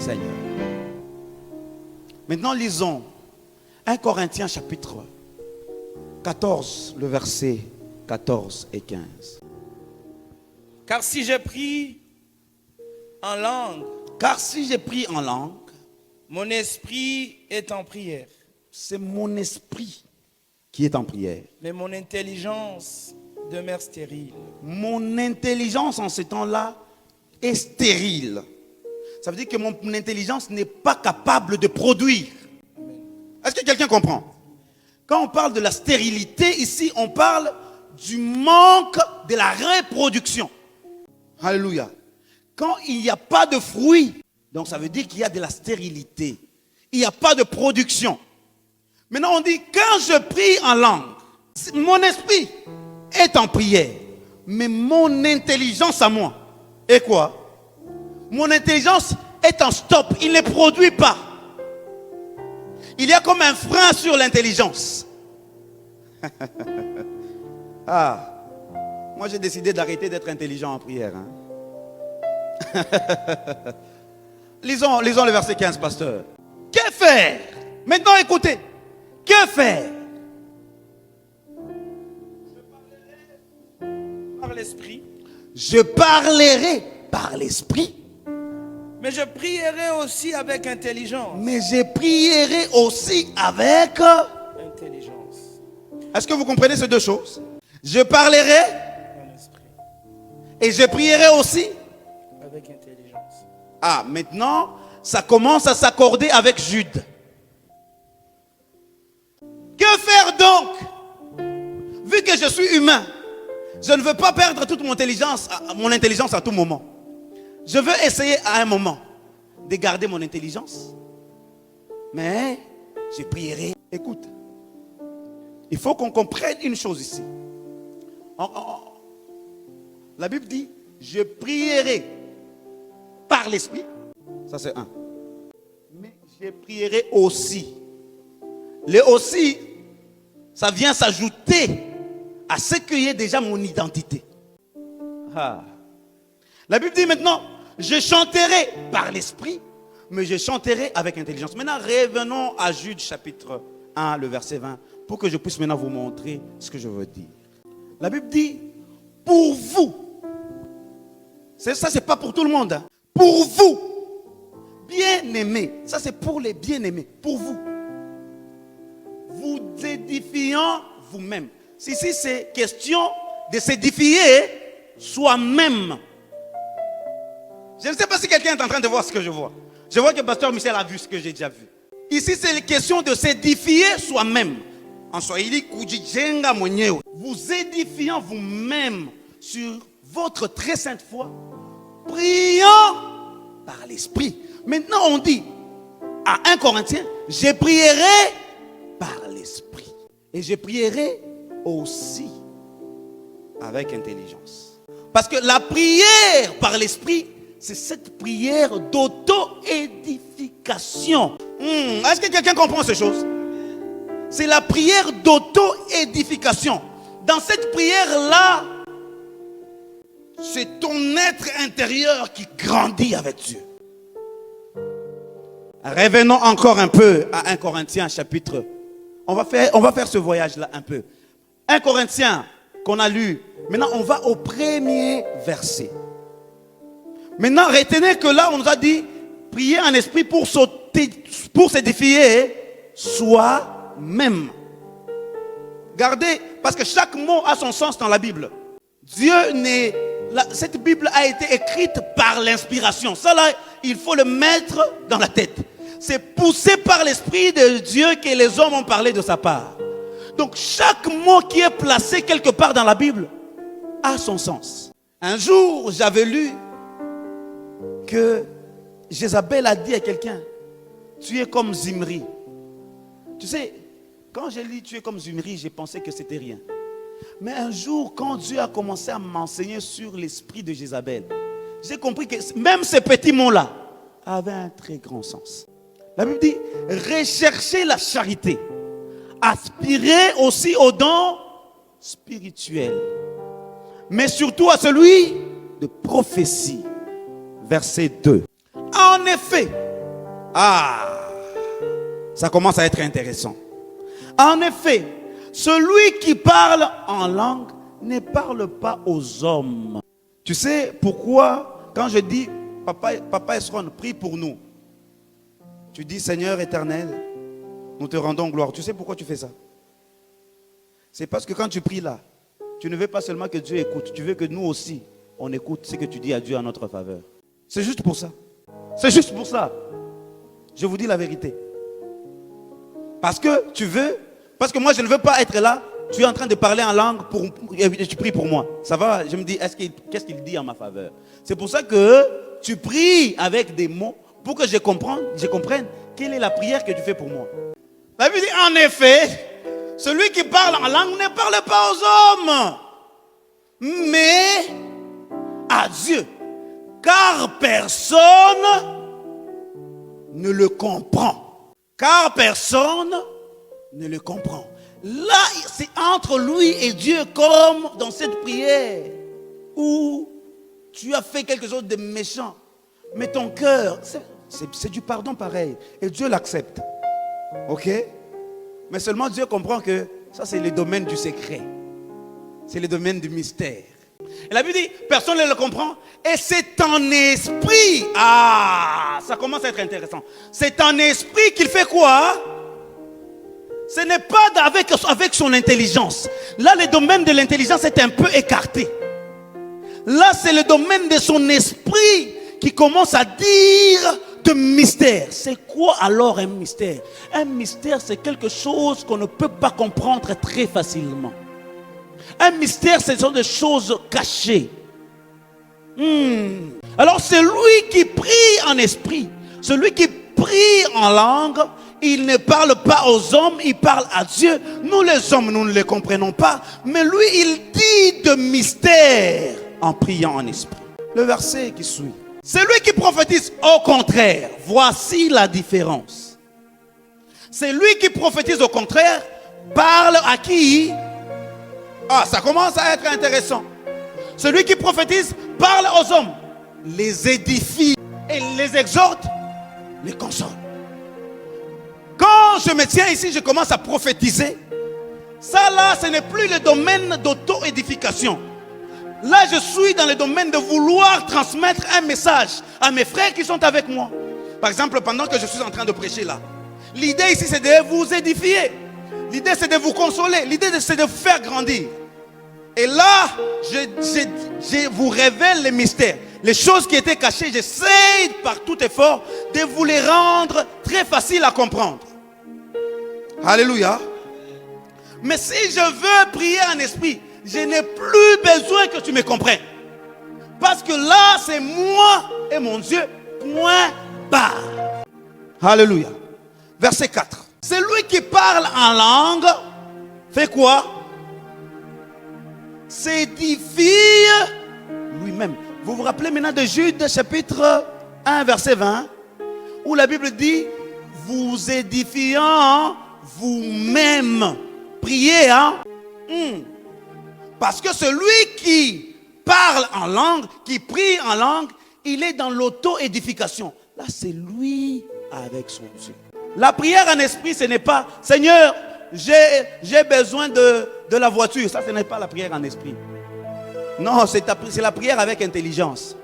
Seigneur. Maintenant, lisons 1 Corinthiens chapitre 14, le verset 14 et 15. Car si j'ai pris en langue, mon esprit est en prière. C'est mon esprit qui est en prière. Mais mon intelligence demeure stérile. Mon intelligence en ce temps-là est stérile. Ça veut dire que mon intelligence n'est pas capable de produire. Est-ce que quelqu'un comprend? Quand on parle de la stérilité, ici, on parle du manque de la reproduction. Alléluia. Quand il n'y a pas de fruits, donc ça veut dire qu'il y a de la stérilité. Il n'y a pas de production. Maintenant, on dit, quand je prie en langue, mon esprit est en prière. Mais mon intelligence à moi est quoi? Mon intelligence est en stop. Il ne produit pas. Il y a comme un frein sur l'intelligence. Moi j'ai décidé d'arrêter d'être intelligent en prière. Lisons le verset 15, pasteur. Que faire? Maintenant écoutez. Que faire? Par l'esprit. Je parlerai par l'esprit. Mais je prierai aussi avec intelligence. Mais je prierai aussi avec intelligence. Est-ce que vous comprenez ces deux choses? Je parlerai Par l'esprit. et je prierai aussi Avec intelligence. Maintenant, ça commence à s'accorder avec Jude. Que faire donc? Vu que je suis humain, je ne veux pas perdre toute mon intelligence à tout moment. Je veux essayer à un moment de garder mon intelligence. Mais je prierai. Écoute, il faut qu'on comprenne une chose ici. La Bible dit, je prierai par l'esprit. Ça c'est un. Mais je prierai aussi. Le aussi, ça vient s'ajouter à ce qui est déjà mon identité. La Bible dit maintenant, je chanterai par l'esprit, mais je chanterai avec intelligence. Maintenant, revenons à Jude chapitre 1, le verset 20, pour que je puisse maintenant vous montrer ce que je veux dire. La Bible dit, pour vous, ça c'est pas pour tout le monde, pour vous, bien-aimés, ça c'est pour les bien-aimés, pour vous, vous édifiant vous-même. Ici c'est question de s'édifier soi-même. Je ne sais pas si quelqu'un est en train de voir ce que je vois. Je vois que pasteur Michel a vu ce que j'ai déjà vu. Ici, c'est une question de s'édifier soi-même. En Swahili, kujijenga mwenyewe. Vous édifiant vous-même sur votre très sainte foi, priant par l'esprit. Maintenant, on dit à 1 Corinthiens, je prierai par l'esprit. Et je prierai aussi avec intelligence. Parce que la prière par l'esprit, c'est cette prière d'auto-édification. Est-ce que quelqu'un comprend ces choses? C'est la prière d'auto-édification. Dans cette prière-là, c'est ton être intérieur qui grandit avec Dieu. Revenons encore un peu à 1 Corinthiens chapitre. On va faire ce voyage-là un peu. 1 Corinthiens qu'on a lu. Maintenant, on va au premier verset. Maintenant, retenez que là, on nous a dit, prier en esprit pour s'édifier soi-même. Gardez, parce que chaque mot a son sens dans la Bible. Cette Bible a été écrite par l'inspiration. Ça là, il faut le mettre dans la tête. C'est poussé par l'Esprit de Dieu que les hommes ont parlé de sa part. Donc, chaque mot qui est placé quelque part dans la Bible a son sens. Un jour, j'avais lu que Jézabel a dit à quelqu'un, tu es comme Zimri. Tu sais, quand j'ai lu tu es comme Zimri, j'ai pensé que c'était rien. Mais un jour, quand Dieu a commencé à m'enseigner sur l'esprit de Jézabel, j'ai compris que même ces petits mots-là avaient un très grand sens. La Bible dit, recherchez la charité, aspirez aussi aux dons spirituels, mais surtout à celui de prophétie. Verset 2. En effet, Ah, ça commence à être intéressant. En effet, celui qui parle en langue ne parle pas aux hommes. Tu sais pourquoi, quand je dis Papa Esron, prie pour nous, tu dis Seigneur éternel, nous te rendons gloire. Tu sais pourquoi tu fais ça? C'est parce que quand tu pries là, tu ne veux pas seulement que Dieu écoute, tu veux que nous aussi, on écoute ce que tu dis à Dieu en notre faveur. C'est juste pour ça. C'est juste pour ça. Je vous dis la vérité. Parce que tu veux, parce que moi je ne veux pas être là, tu es en train de parler en langue et tu pries pour moi. Ça va, je me dis, qu'est-ce qu'il dit en ma faveur? C'est pour ça que tu pries avec des mots pour que je comprenne quelle est la prière que tu fais pour moi. La Bible dit, en effet, celui qui parle en langue ne parle pas aux hommes, mais à Dieu. Car personne ne le comprend. Car personne ne le comprend. Là, c'est entre lui et Dieu, comme dans cette prière où tu as fait quelque chose de méchant. Mais ton cœur, c'est du pardon pareil. Et Dieu l'accepte. Ok? Mais seulement Dieu comprend que ça, c'est le domaine du secret. C'est le domaine du mystère. Et la Bible dit, personne ne le comprend. Et c'est en esprit. Ah, ça commence à être intéressant. C'est en esprit qu'il fait quoi? Ce n'est pas avec son intelligence. Là, le domaine de l'intelligence est un peu écarté. Là, c'est le domaine de son esprit qui commence à dire de mystère. C'est quoi alors un mystère? Un mystère, c'est quelque chose qu'on ne peut pas comprendre très facilement. Un mystère, ce sont des choses cachées. Alors, celui qui prie en esprit, celui qui prie en langue, il ne parle pas aux hommes, il parle à Dieu. Nous les hommes, nous ne les comprenons pas. Mais lui, il dit de mystère en priant en esprit. Le verset qui suit. Celui qui prophétise, au contraire, voici la différence. Celui qui prophétise au contraire, parle à qui? Ah, ça commence à être intéressant. Celui qui prophétise parle aux hommes, les édifie et les exhorte, les console. Quand je me tiens ici, je commence à prophétiser. Ça là, ce n'est plus le domaine d'auto-édification. Là, je suis dans le domaine de vouloir transmettre un message à mes frères qui sont avec moi. Par exemple, pendant que je suis en train de prêcher là, l'idée ici, c'est de vous édifier. L'idée, c'est de vous consoler. L'idée, c'est de vous faire grandir. Et là, je vous révèle les mystères. Les choses qui étaient cachées, j'essaie par tout effort de vous les rendre très faciles à comprendre. Alléluia. Mais si je veux prier en esprit, je n'ai plus besoin que tu me comprennes. Parce que là, c'est moi et mon Dieu, point barre. Alléluia. Verset 4. Celui qui parle en langue fait quoi? S'édifie lui-même. Vous vous rappelez maintenant de Jude chapitre 1 verset 20 où la Bible dit vous édifiant vous-même. Priez, hein? Parce que celui qui parle en langue, qui prie en langue, il est dans l'auto-édification. Là, c'est lui avec son Dieu. La prière en esprit, ce n'est pas Seigneur, j'ai besoin de la voiture. Ça, ce n'est pas la prière en esprit. Non, c'est la prière avec intelligence.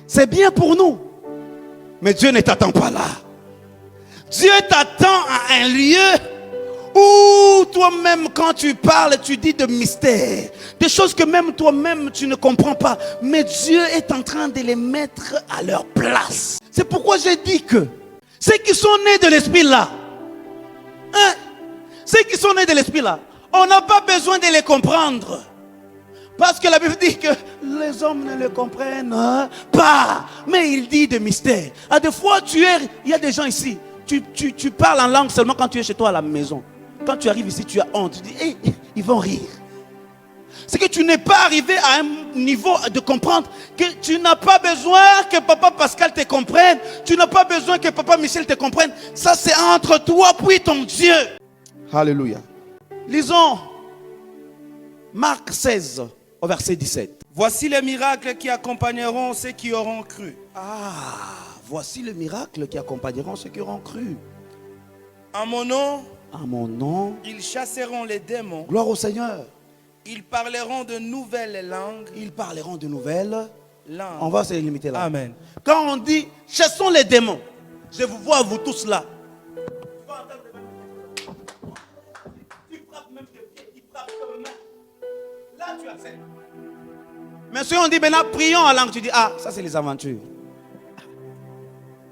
C'est bien pour nous. Mais Dieu ne t'attend pas là. Dieu t'attend à un lieu où toi-même, quand tu parles, tu dis de mystères. Des choses que même toi-même, tu ne comprends pas. Mais Dieu est en train de les mettre à leur place. C'est pourquoi j'ai dit que ceux qui sont nés de l'esprit là, ceux qui sont nés de l'esprit là, on n'a pas besoin de les comprendre. Parce que la Bible dit que les hommes ne le comprennent pas. Mais il dit de mystères. À des fois, il y a des gens ici, tu parles en langue seulement quand tu es chez toi à la maison. Quand tu arrives ici, tu as honte. Tu dis, hey, ils vont rire. C'est que tu n'es pas arrivé à un niveau de comprendre que tu n'as pas besoin que papa Pascal te comprenne. Tu n'as pas besoin que papa Michel te comprenne. Ça, c'est entre toi puis ton Dieu. Alléluia. Lisons Marc 16 au verset 17. Voici les miracles qui accompagneront ceux qui auront cru. Ah, voici le miracle qui accompagneront ceux qui auront cru. En mon nom, En mon nom, ils chasseront les démons. gloire au Seigneur. Ils parleront de nouvelles langues. Ils parleront de nouvelles. langues. On va se limiter là. Amen. Quand on dit chassons les démons, je vous vois vous tous là. Tu frappes même tes pieds, tu frappes tes mains. Là tu acceptes. Mais si on dit maintenant prions en langue, tu dis ah ça c'est les aventures.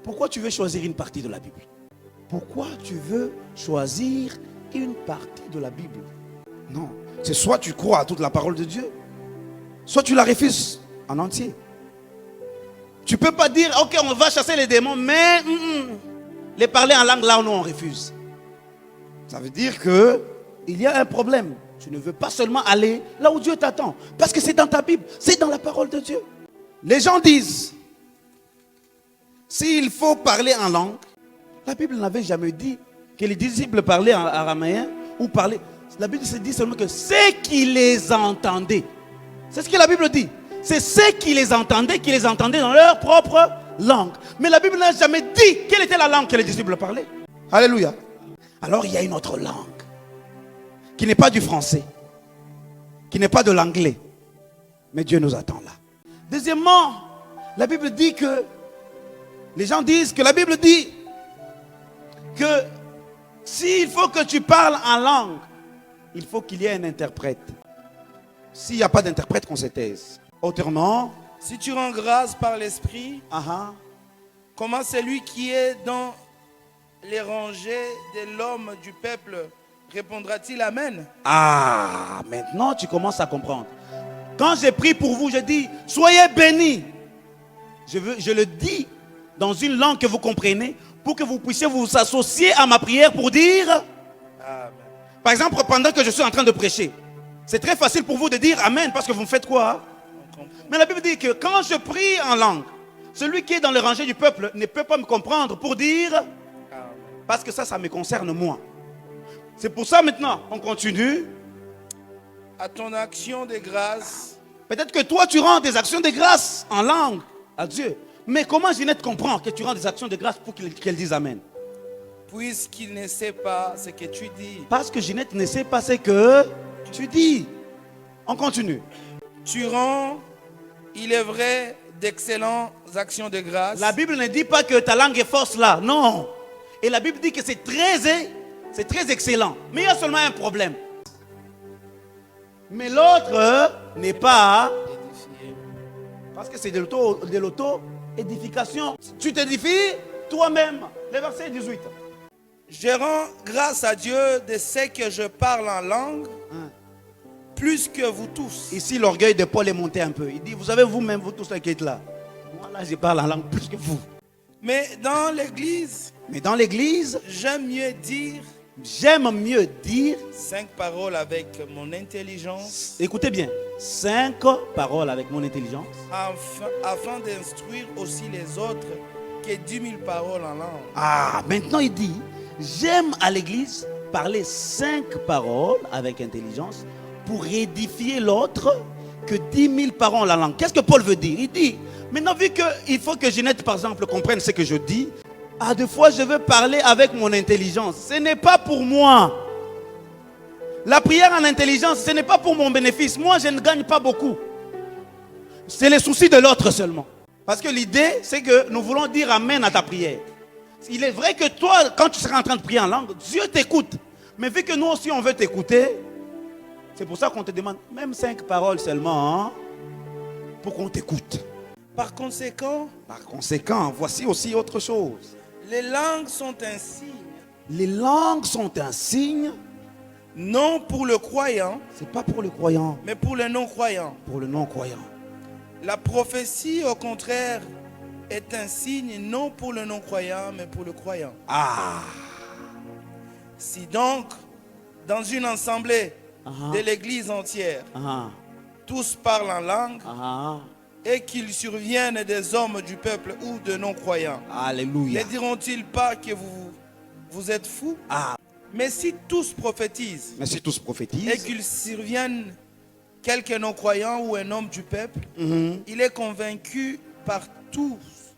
Pourquoi tu veux choisir une partie de la Bible? Pourquoi tu veux choisir une partie de la Bible? Non, c'est soit tu crois à toute la parole de Dieu, soit tu la refuses en entier. Tu ne peux pas dire, ok, on va chasser les démons, mais les parler en langue, là, nous, on refuse. Ça veut dire qu'il y a un problème. Tu ne veux pas seulement aller là où Dieu t'attend. Parce que c'est dans ta Bible, c'est dans la parole de Dieu. Les gens disent, s'il faut parler en langue, la Bible n'avait jamais dit que les disciples parlaient en araméen ou parlaient. La Bible se dit seulement que ceux qui les entendaient. C'est ce que la Bible dit. C'est ceux qui les entendaient dans leur propre langue. Mais la Bible n'a jamais dit quelle était la langue que les disciples parlaient. Alléluia. Alors il y a une autre langue qui n'est pas du français, qui n'est pas de l'anglais. Mais Dieu nous attend là. Deuxièmement, la Bible dit que, les gens disent que la Bible dit que s'il faut que tu parles en langue, il faut qu'il y ait un interprète. S'il n'y a pas d'interprète, qu'on se taise. Autrement, Si tu rends grâce par l'Esprit, comment celui qui est dans les rangées de l'homme du peuple répondra-t-il Amen? Ah, maintenant tu commences à comprendre. Quand j'ai prié pour vous, je dis, soyez bénis. Je le dis dans une langue que vous comprenez, pour que vous puissiez vous associer à ma prière pour dire, Amen. par exemple, pendant que je suis en train de prêcher, c'est très facile pour vous de dire Amen, parce que vous me faites quoi? Mais la Bible dit que quand je prie en langue, celui qui est dans le rangée du peuple ne peut pas me comprendre pour dire, parce que ça me concerne moi. C'est pour ça maintenant, on continue. À ton action de grâce, Peut-être que toi, tu rends des actions de grâce en langue à Dieu. Mais comment Ginette comprend que tu rends des actions de grâce pour qu'elle dise Amen? puisqu'il ne sait pas ce que tu dis. Parce que Ginette ne sait pas ce que tu dis. On continue. Tu rends, il est vrai, d'excellentes actions de grâce. La Bible ne dit pas que ta langue est fausse là. Non. Et la Bible dit que c'est très excellent. Mais il y a seulement un problème. Mais l'autre n'est pas. Parce que c'est de l'auto-édification. Tu t'édifies toi-même. Le verset 18. Je rends grâce à Dieu de ce que je parle en langue, plus que vous tous. Ici, l'orgueil de Paul est monté un peu. Il dit, vous savez vous-même, vous tous qui êtes là. Moi là, je parle en langue plus que vous. Mais dans l'église, j'aime mieux dire 5 paroles avec mon intelligence, écoutez bien, 5 paroles avec mon intelligence, afin d'instruire aussi les autres que 10 000 paroles en langue. Ah, maintenant il dit, j'aime à l'église parler 5 paroles avec intelligence pour édifier l'autre que 10 000 paroles en langue. Qu'est-ce que Paul veut dire? Il dit, maintenant vu qu'il faut que Ginette par exemple comprenne ce que je dis, ah, des fois je veux parler avec mon intelligence. Ce n'est pas pour moi. La prière en intelligence, ce n'est pas pour mon bénéfice. Moi, je ne gagne pas beaucoup. C'est les soucis de l'autre seulement. Parce que l'idée, c'est que nous voulons dire Amen à ta prière. Il est vrai que toi, quand tu seras en train de prier en langue, Dieu t'écoute. Mais vu que nous aussi, on veut t'écouter, c'est pour ça qu'on te demande même 5 paroles seulement, hein, pour qu'on t'écoute. Par conséquent, voici aussi autre chose. les langues sont un signe. Les langues sont un signe. Non pour le croyant, C'est pas pour le croyant, mais pour le non-croyant. pour le non-croyant. La prophétie, au contraire, est un signe non pour le non-croyant, mais pour le croyant. Ah, Si donc, dans une assemblée de l'église entière, tous parlent en langue, et qu'il survienne des hommes du peuple ou de non-croyants, alléluia. ne diront-ils pas que vous êtes fous? Ah, Mais si tous prophétisent, mais si tous et prophétisent, qu'ils surviennent Quelque non-croyant ou un homme du peuple, il est convaincu par tous.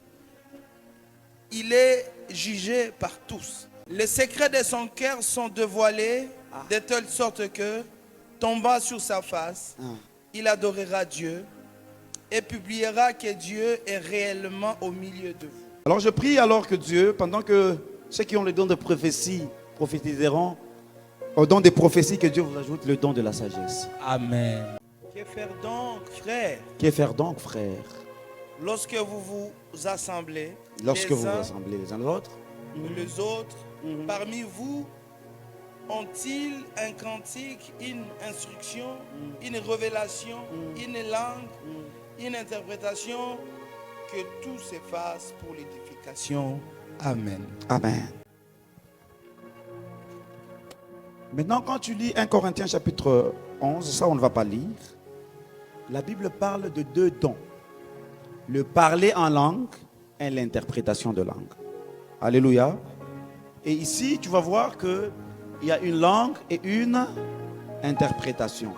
Il est jugé par tous. Les secrets de son cœur sont dévoilés de telle sorte que, tombant sur sa face, il adorera Dieu et publiera que Dieu est réellement au milieu de vous. Alors je prie alors que Dieu, pendant que ceux qui ont le don de prophétie prophétiseront, au don des prophéties, que Dieu vous ajoute le don de la sagesse. Amen. Que faire donc, frère? Que faire donc, frère? Lorsque vous vous assemblez, lorsque les vous vous uns assemblez les uns les autres, les autres, parmi vous, ont-ils un cantique, une instruction, une révélation, une langue, une interprétation? Que tout s'efface pour l'édification. Amen. Amen. Maintenant, quand tu lis 1 Corinthiens chapitre 11, ça on ne va pas lire. La Bible parle de deux dons. Le parler en langue et l'interprétation de langue. Alléluia. Et ici, tu vas voir qu'il y a une langue et une interprétation.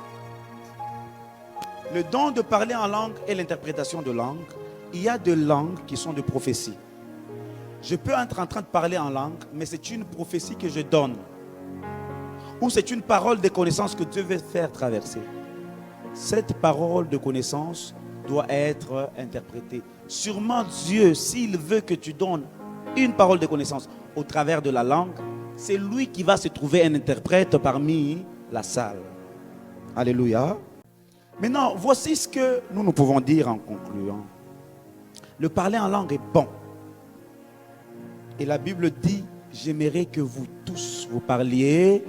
Le don de parler en langue et l'interprétation de langue, il y a des langues qui sont de prophétie. Je peux être en train de parler en langue, mais c'est une prophétie que je donne. Ou c'est une parole de connaissance que Dieu veut faire traverser. Cette parole de connaissance doit être interprétée. Sûrement Dieu, s'il veut que tu donnes une parole de connaissance au travers de la langue, c'est lui qui va se trouver un interprète parmi la salle. Alléluia. Maintenant, voici ce que nous pouvons dire en concluant. Le parler en langue est bon. Et la Bible dit, j'aimerais que vous tous vous parliez